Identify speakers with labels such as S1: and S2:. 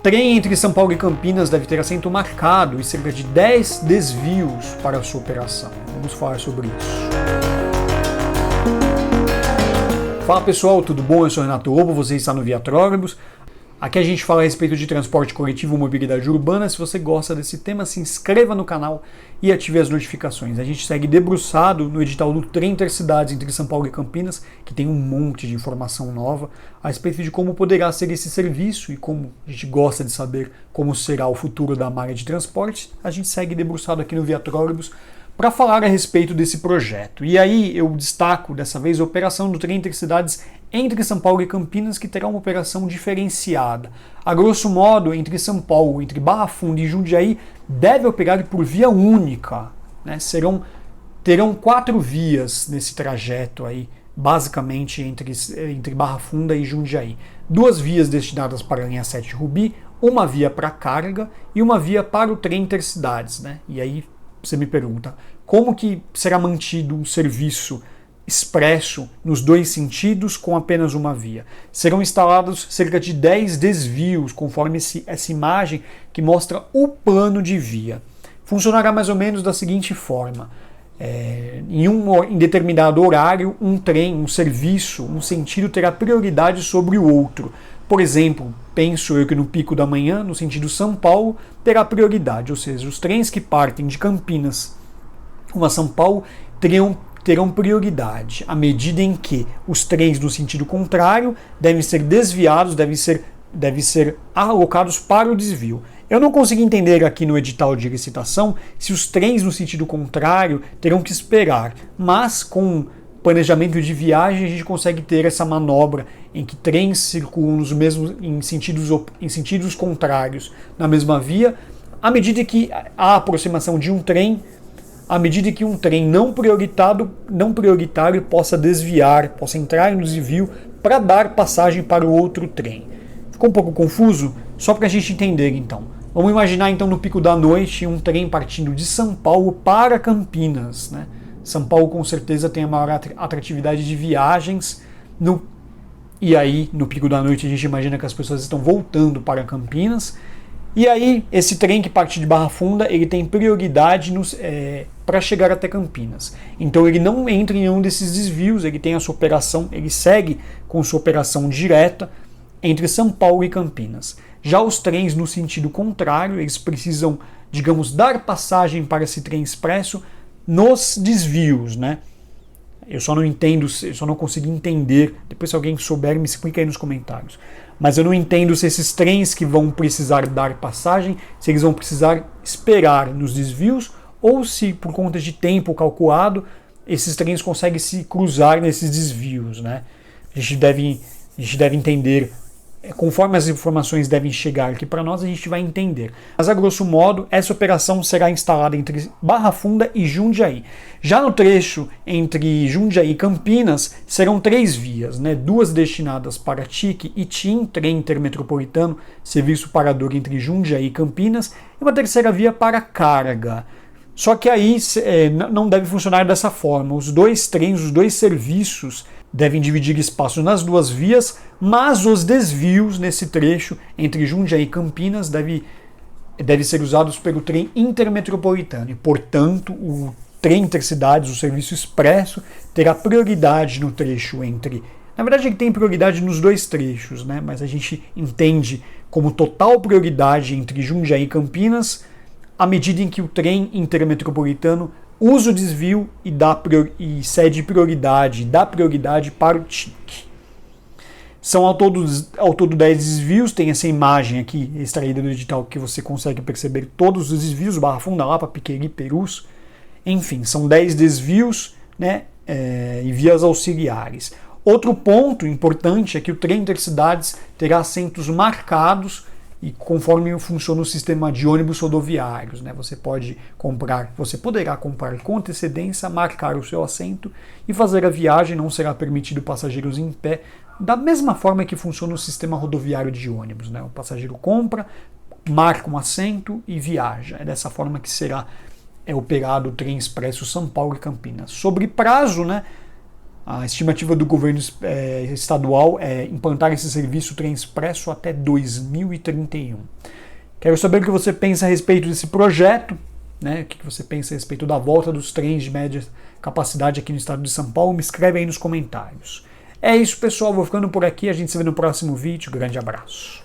S1: Trem entre São Paulo e Campinas deve ter assento marcado e cerca de 10 desvios para a sua operação. Vamos falar sobre isso. Fala pessoal, tudo bom? Eu sou Renato Lobo, você está no Viatrólogos. Aqui a gente fala a respeito de transporte coletivo e mobilidade urbana. Se você gosta desse tema, se inscreva no canal e ative as notificações. A gente segue debruçado no edital do Trem Intercidades entre São Paulo e Campinas, que tem um monte de informação nova a respeito de como poderá ser esse serviço e como a gente gosta de saber como será o futuro da malha de transporte. A gente segue debruçado aqui no Viatrólogos para falar a respeito desse projeto. E aí eu destaco dessa vez a operação do Trem Intercidades entre São Paulo e Campinas, que terá uma operação diferenciada. A grosso modo, entre São Paulo, entre Barra Funda e Jundiaí, deve operar por via única, né? Terão 4 vias nesse trajeto aí, basicamente entre Barra Funda e Jundiaí. 2 vias destinadas para a linha 7 Rubi, uma via para carga e uma via para o Trem Intercidades, né? E aí você me pergunta, como que será mantido um serviço expresso nos 2 sentidos com apenas uma via? Serão instalados cerca de 10 desvios, conforme essa imagem que mostra o plano de via. Funcionará mais ou menos da seguinte forma. Em determinado horário, um trem, um serviço, um sentido terá prioridade sobre o outro. Por exemplo, penso eu que no pico da manhã, no sentido São Paulo, terá prioridade, ou seja, os trens que partem de Campinas a São Paulo terão prioridade, à medida em que os trens no sentido contrário devem ser desviados, devem ser alocados para o desvio. Eu não consegui entender aqui no edital de licitação se os trens no sentido contrário terão que esperar, mas com planejamento de viagem a gente consegue ter essa manobra em que trens circulam em sentidos contrários na mesma via, à medida que a aproximação de um trem, à medida que um trem não prioritário possa desviar, possa entrar no desvio para dar passagem para o outro trem. Ficou um pouco confuso? Só para a gente entender então. Vamos imaginar então no pico da noite um trem partindo de São Paulo para Campinas, né? São Paulo com certeza tem a maior atratividade de viagens, e aí no pico da noite a gente imagina que as pessoas estão voltando para Campinas, e aí esse trem que parte de Barra Funda ele tem prioridade para chegar até Campinas. Então ele não entra em nenhum desses desvios, ele tem a sua operação, ele segue com sua operação direta entre São Paulo e Campinas. Já os trens no sentido contrário, eles precisam, digamos, dar passagem para esse trem expresso nos desvios, né? Eu só não consegui entender, depois se alguém souber me explica aí nos comentários. Mas eu não entendo se esses trens que vão precisar dar passagem, se eles vão precisar esperar nos desvios ou se por conta de tempo calculado, esses trens conseguem se cruzar nesses desvios, né? A gente deve entender. Conforme as informações devem chegar aqui para nós, a gente vai entender. Mas a grosso modo, essa operação será instalada entre Barra Funda e Jundiaí. Já no trecho entre Jundiaí e Campinas, serão 3 vias, né? 2 destinadas para TIC e TIM, trem intermetropolitano, serviço parador entre Jundiaí e Campinas, e uma terceira via para carga. Só que aí não deve funcionar dessa forma. Os 2 trens, os 2 serviços devem dividir espaço nas 2 vias, mas os desvios nesse trecho entre Jundiaí e Campinas devem ser usados pelo trem intermetropolitano. E, portanto, o trem intercidades, o serviço expresso, terá prioridade no trecho entre... Na verdade, ele tem prioridade nos 2 trechos, né? Mas a gente entende como total prioridade entre Jundiaí e Campinas, à medida em que o trem intermetropolitano usa o desvio e cede prioridade, dá prioridade para o TIC. São ao todo 10 desvios, tem essa imagem aqui extraída do edital que você consegue perceber todos os desvios, Barra Funda, Lapa, Piqueri, Perus, enfim, são 10 desvios, né, e vias auxiliares. Outro ponto importante é que o trem Intercidades terá assentos marcados e conforme funciona o sistema de ônibus rodoviários, né? Você poderá comprar com antecedência, marcar o seu assento e fazer a viagem, não será permitido passageiros em pé, da mesma forma que funciona o sistema rodoviário de ônibus, né? O passageiro compra, marca um assento e viaja. É dessa forma que será operado o trem expresso São Paulo e Campinas. Sobre prazo, né? A estimativa do governo estadual é implantar esse serviço trem expresso até 2031. Quero saber o que você pensa a respeito desse projeto, né? O que você pensa a respeito da volta dos trens de média capacidade aqui no estado de São Paulo. Me escreve aí nos comentários. É isso, pessoal. Vou ficando por aqui. A gente se vê no próximo vídeo. Grande abraço.